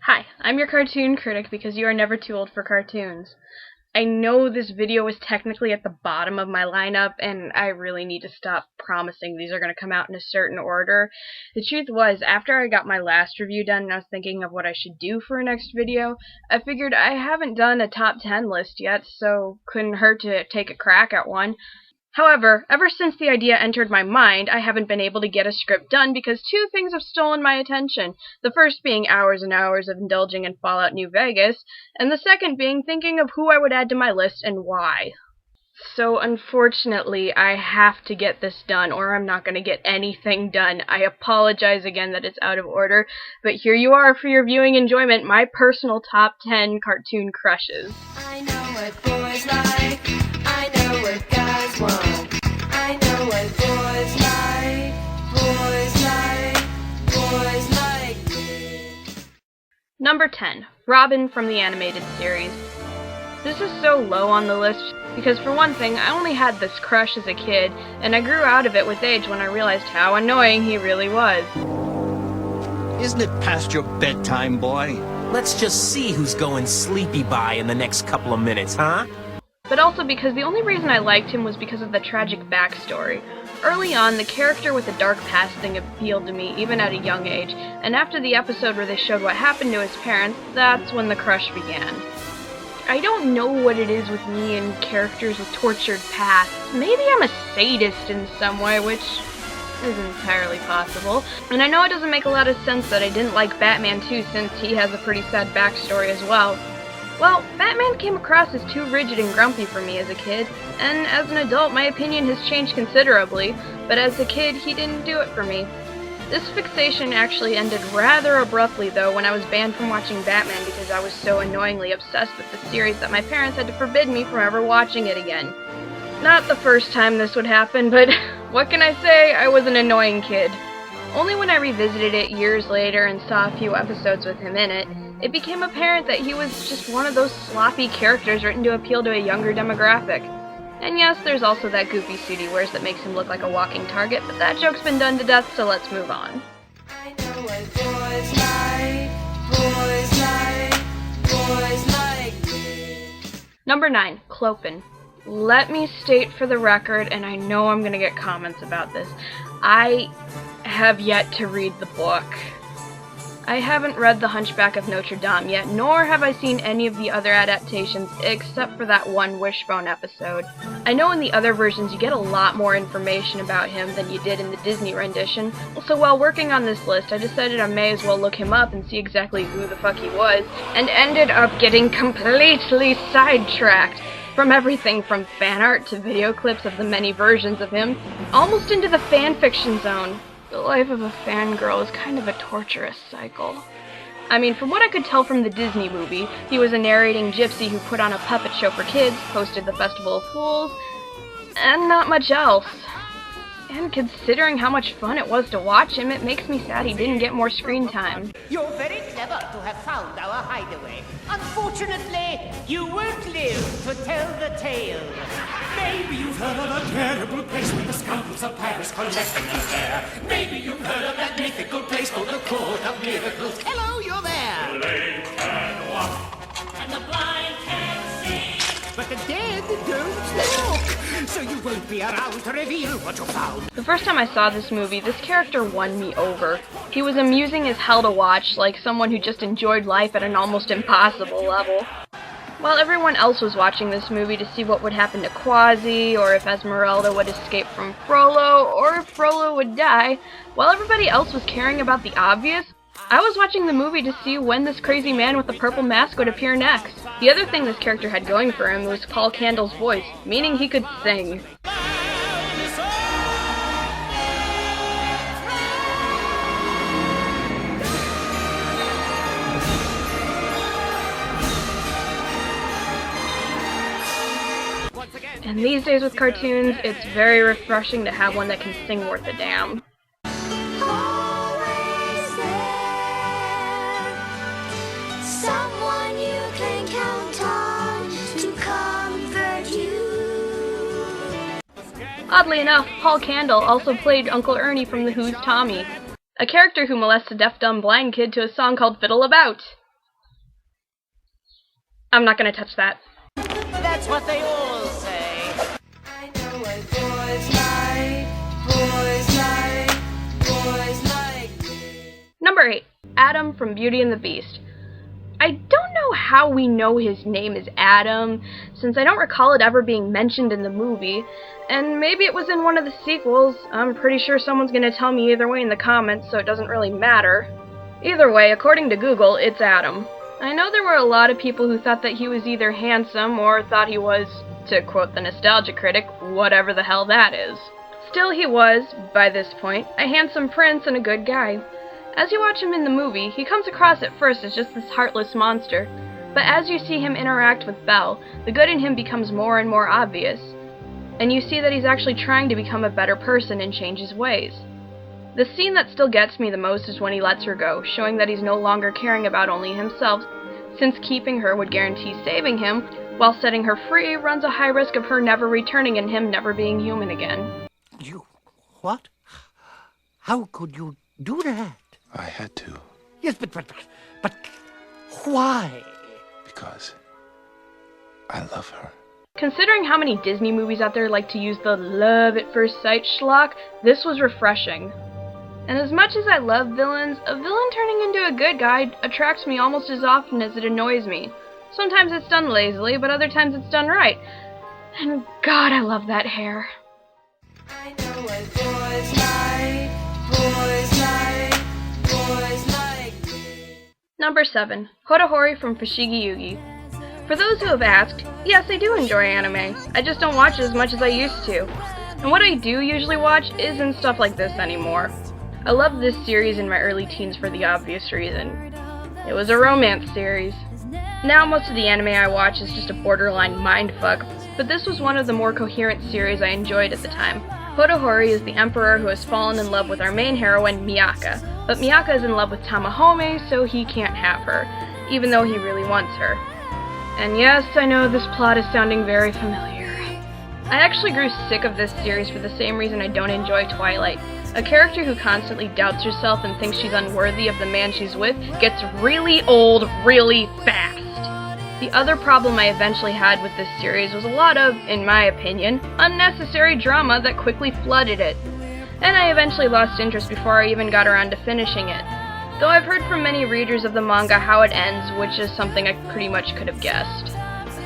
Hi, I'm your cartoon critic because you are never too old for cartoons. I know this video is technically at the bottom of my lineup, and I really need to stop promising these are going to come out in a certain order. The truth was, after I got my last review done and I was thinking of what I should do for a next video, I figured I haven't done a top 10 list yet, so couldn't hurt to take a crack at one. However, ever since the idea entered my mind, I haven't been able to get a script done because two things have stolen my attention. The first being hours and hours of indulging in Fallout New Vegas, and the second being thinking of who I would add to my list and why. So unfortunately, I have to get this done or I'm not going to get anything done. I apologize again that it's out of order, but here you are for your viewing enjoyment, my personal top 10 cartoon crushes. I know what boys like, I know what guys want. I know what boys like. Number 10. Robin from the animated series. This is so low on the list because, for one thing, I only had this crush as a kid, and I grew out of it with age when I realized how annoying he really was. Isn't it past your bedtime, boy? Let's just see who's going sleepy by in the next couple of minutes, huh? But also because the only reason I liked him was because of the tragic backstory. Early on, the character with the dark past thing appealed to me, even at a young age, and after the episode where they showed what happened to his parents, that's when the crush began. I don't know what it is with me and characters with tortured pasts. Maybe I'm a sadist in some way, which is entirely possible. And I know it doesn't make a lot of sense that I didn't like Batman too, since he has a pretty sad backstory as well. Well, Batman came across as too rigid and grumpy for me as a kid, and as an adult my opinion has changed considerably, but as a kid he didn't do it for me. This fixation actually ended rather abruptly though when I was banned from watching Batman because I was so annoyingly obsessed with the series that my parents had to forbid me from ever watching it again. Not the first time this would happen, but what can I say? I was an annoying kid. Only when I revisited it years later and saw a few episodes with him in it, it became apparent that he was just one of those sloppy characters written to appeal to a younger demographic. And yes, there's also that goofy suit he wears that makes him look like a walking target, but that joke's been done to death, so let's move on. I know what boys like. Number 9. Clopin. Let me state for the record, and I know I'm gonna get comments about this, I have yet to read the book. I haven't read The Hunchback of Notre Dame yet, nor have I seen any of the other adaptations except for that one Wishbone episode. I know in the other versions you get a lot more information about him than you did in the Disney rendition, so while working on this list I decided I may as well look him up and see exactly who the fuck he was, and ended up getting completely sidetracked. From everything from fan art to video clips of the many versions of him, almost into the fanfiction zone. The life of a fangirl is kind of a torturous cycle. I mean, from what I could tell from the Disney movie, he was a narrating gypsy who put on a puppet show for kids, hosted the Festival of Fools, and not much else. And considering how much fun it was to watch him, it makes me sad he didn't get more screen time. You're very clever to have found our hideaway. Unfortunately, you won't live to tell the tale. Maybe you've heard of a terrible place where the scoundrels of Paris collecting their fare. Maybe you've heard of that mythical place called the Court of Miracles. Hello, you're there. The lame can walk, and the blind can see. But the dead don't walk, so you won't be around to reveal what you found. The first time I saw this movie, this character won me over. He was amusing as hell to watch, like someone who just enjoyed life at an almost impossible level. While everyone else was watching this movie to see what would happen to Quasi, or if Esmeralda would escape from Frollo, or if Frollo would die, while everybody else was caring about the obvious, I was watching the movie to see when this crazy man with the purple mask would appear next. The other thing this character had going for him was Paul Candle's voice, meaning he could sing. And these days with cartoons, it's very refreshing to have one that can sing worth a damn. Always there, someone you can count on to comfort you. Oddly enough, Paul Candle also played Uncle Ernie from The Who's Tommy, a character who molests a deaf, dumb, blind kid to a song called Fiddle About. I'm not gonna touch that. That's what they all say. I know what boys like. Boys like me. Number 8. Adam from Beauty and the Beast. I don't know how we know his name is Adam, since I don't recall it ever being mentioned in the movie, and maybe it was in one of the sequels. I'm pretty sure someone's gonna tell me either way in the comments, so it doesn't really matter. Either way, according to Google, it's Adam. I know there were a lot of people who thought that he was either handsome or thought he was, to quote the Nostalgia Critic, whatever the hell that is. Still, he was, by this point, a handsome prince and a good guy. As you watch him in the movie, he comes across at first as just this heartless monster, but as you see him interact with Belle, the good in him becomes more and more obvious, and you see that he's actually trying to become a better person and change his ways. The scene that still gets me the most is when he lets her go, showing that he's no longer caring about only himself, since keeping her would guarantee saving him, while setting her free runs a high risk of her never returning and him never being human again. You... what? How could you do that? I had to, Yes, but why? because I love her. Considering how many Disney movies out there like to use the love at first sight schlock, this was refreshing. And as much as I love villains, a villain turning into a good guy attracts me almost as often as it annoys me. Sometimes it's done lazily, but other times it's done right. And God, I love that hair. I know what boys like. Boys like. Boys like me. Number 7. Hotohori from Fushigi Yugi. For those who have asked, yes, I do enjoy anime. I just don't watch it as much as I used to. And what I do usually watch isn't stuff like this anymore. I loved this series in my early teens for the obvious reason. It was a romance series. Now most of the anime I watch is just a borderline mindfuck, but this was one of the more coherent series I enjoyed at the time. Hotohori is the emperor who has fallen in love with our main heroine, Miyaka, but Miyaka is in love with Tamahome, so he can't have her, even though he really wants her. And yes, I know this plot is sounding very familiar. I actually grew sick of this series for the same reason I don't enjoy Twilight. A character who constantly doubts herself and thinks she's unworthy of the man she's with gets really old really fast. The other problem I eventually had with this series was a lot of, in my opinion, unnecessary drama that quickly flooded it. And I eventually lost interest before I even got around to finishing it. Though I've heard from many readers of the manga how it ends, which is something I pretty much could have guessed.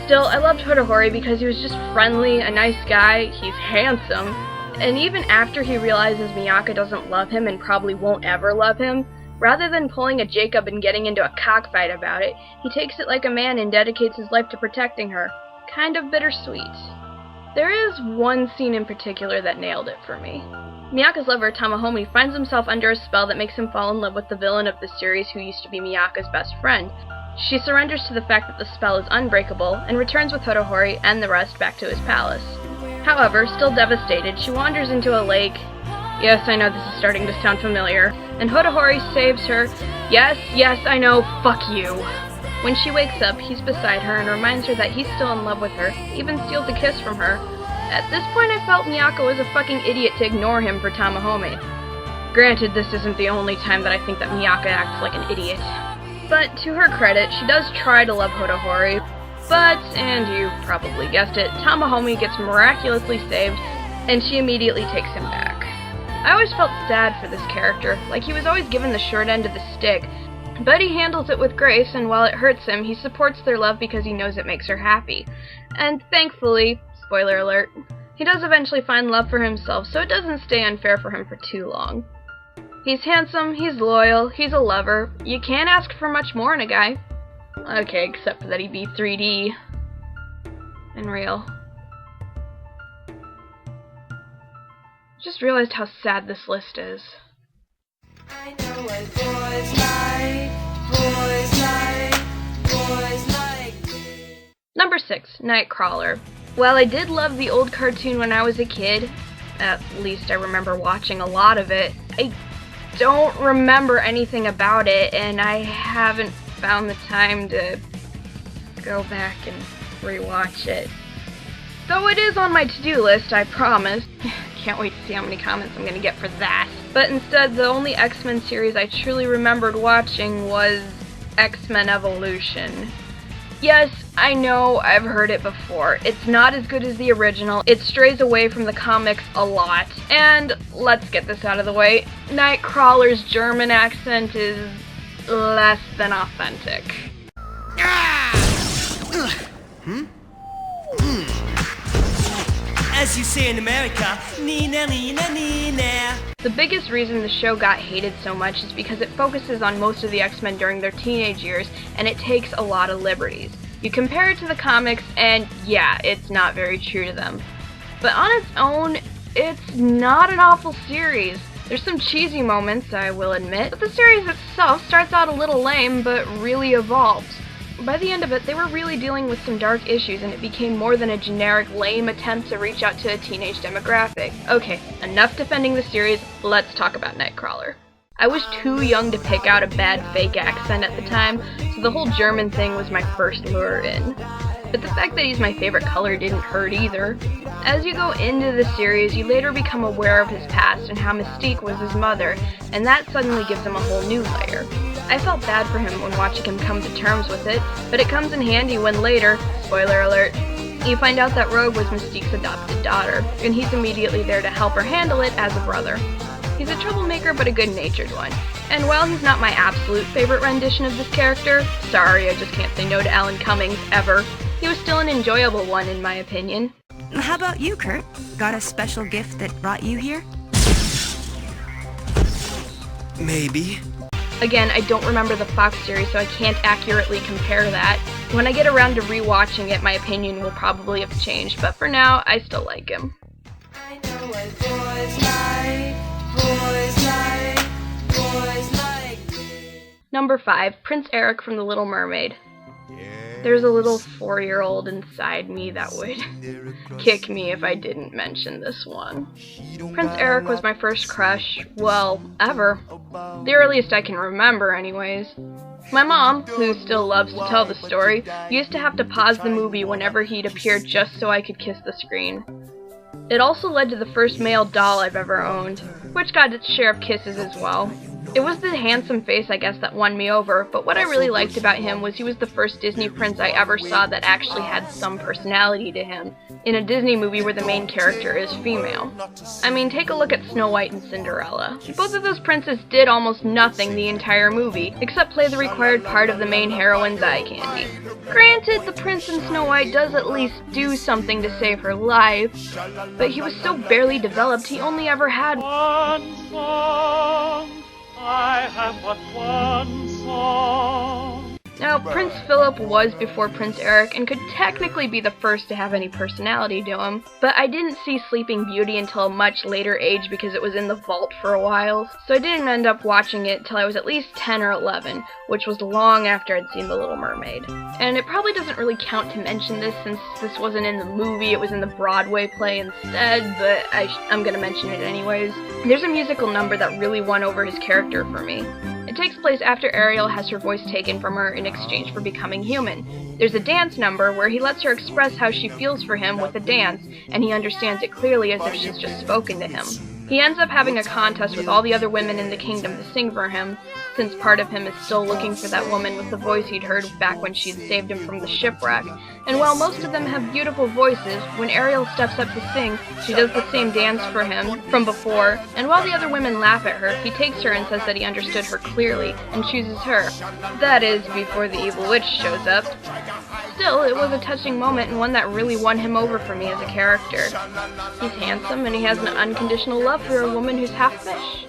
Still, I loved Hotohori because he was just friendly, a nice guy, he's handsome, and even after he realizes Miyaka doesn't love him and probably won't ever love him, rather than pulling a Jacob and getting into a cockfight about it, he takes it like a man and dedicates his life to protecting her. Kind of bittersweet. There is one scene in particular that nailed it for me. Miyaka's lover, Tamahome, finds himself under a spell that makes him fall in love with the villain of the series who used to be Miyaka's best friend. She surrenders to the fact that the spell is unbreakable and returns with Hotohori and the rest back to his palace. However, still devastated, she wanders into a lake. Yes, I know this is starting to sound familiar. And Hotohori saves her. Yes, I know, fuck you. When she wakes up, he's beside her and reminds her that he's still in love with her, even steals a kiss from her. At this point, I felt Miyako was a fucking idiot to ignore him for Tamahome. Granted, this isn't the only time that I think that Miyaka acts like an idiot. But to her credit, she does try to love Hotohori. But, and you probably guessed it, Tamahome gets miraculously saved, and she immediately takes him back. I always felt sad for this character, like he was always given the short end of the stick, but he handles it with grace, and while it hurts him, he supports their love because he knows it makes her happy. And thankfully, spoiler alert, he does eventually find love for himself, so it doesn't stay unfair for him for too long. He's handsome, he's loyal, he's a lover. You can't ask for much more in a guy. Okay, except for that he be 3D and real. Just realized how sad this list is. I know what boys like. Boys like. Number 6, Nightcrawler. While I did love the old cartoon when I was a kid, at least I remember watching a lot of it, I don't remember anything about it, and I haven't found the time to go back and rewatch it. Though it is on my to-do list, I promise. Can't wait to see how many comments I'm gonna get for that. But instead, the only X-Men series I truly remembered watching was X-Men Evolution. Yes, I know, I've heard it before. It's not as good as the original. It strays away from the comics a lot. And let's get this out of the way. Nightcrawler's German accent is less than authentic. As you say in America, Nina, Nina, Nina. The biggest reason the show got hated so much is because it focuses on most of the X-Men during their teenage years, and it takes a lot of liberties. You compare it to the comics, and yeah, it's not very true to them. But on its own, it's not an awful series. There's some cheesy moments, I will admit, but the series itself starts out a little lame, but really evolves. By the end of it, they were really dealing with some dark issues, and it became more than a generic, lame attempt to reach out to a teenage demographic. Okay, enough defending the series, let's talk about Nightcrawler. I was too young to pick out a bad fake accent at the time, so the whole German thing was my first lure in. But the fact that he's my favorite color didn't hurt either. As you go into the series, you later become aware of his past and how Mystique was his mother, and that suddenly gives him a whole new layer. I felt bad for him when watching him come to terms with it, but it comes in handy when later, spoiler alert, you find out that Rogue was Mystique's adopted daughter, and he's immediately there to help her handle it as a brother. He's a troublemaker but a good-natured one, and while he's not my absolute favorite rendition of this character, sorry, I just can't say no to Alan Cummings, ever, he was still an enjoyable one in my opinion. How about you, Kurt? Got a special gift that brought you here? Maybe. Again, I don't remember the Fox series, so I can't accurately compare that. When I get around to rewatching it, my opinion will probably have changed, but for now, I still like him. I know what boys like. Number 5, Prince Eric from The Little Mermaid. There's a little 4-year-old inside me that would kick me if I didn't mention this one. Prince Eric was my first crush, well, ever. The earliest I can remember, anyways. My mom, who still loves to tell the story, used to have to pause the movie whenever he'd appear just so I could kiss the screen. It also led to the first male doll I've ever owned, which got its share of kisses as well. It was the handsome face, I guess, that won me over, but what I really liked about him was he was the first Disney prince I ever saw that actually had some personality to him, in a Disney movie where the main character is female. I mean, take a look at Snow White and Cinderella. Both of those princes did almost nothing the entire movie, except play the required part of the main heroine's eye candy. Granted, the prince in Snow White does at least do something to save her life, but he was so barely developed he only ever had One song. I have but one song. Now, Prince Philip was before Prince Eric and could technically be the first to have any personality to him, but I didn't see Sleeping Beauty until a much later age because it was in the vault for a while, so I didn't end up watching it till I was at least 10 or 11, which was long after I'd seen The Little Mermaid. And it probably doesn't really count to mention this since this wasn't in the movie, it was in the Broadway play instead, but I'm gonna mention it anyways. There's a musical number that really won over his character for me. It takes place after Ariel has her voice taken from her in exchange for becoming human. There's a dance number where he lets her express how she feels for him with a dance, and he understands it clearly as if she's just spoken to him. He ends up having a contest with all the other women in the kingdom to sing for him, since part of him is still looking for that woman with the voice he'd heard back when she'd saved him from the shipwreck. And while most of them have beautiful voices, when Ariel steps up to sing, she does the same dance for him from before, and while the other women laugh at her, he takes her and says that he understood her clearly, and chooses her. That is, before the evil witch shows up. Still, it was a touching moment and one that really won him over for me as a character. He's handsome and he has an unconditional love for a woman who's half fish.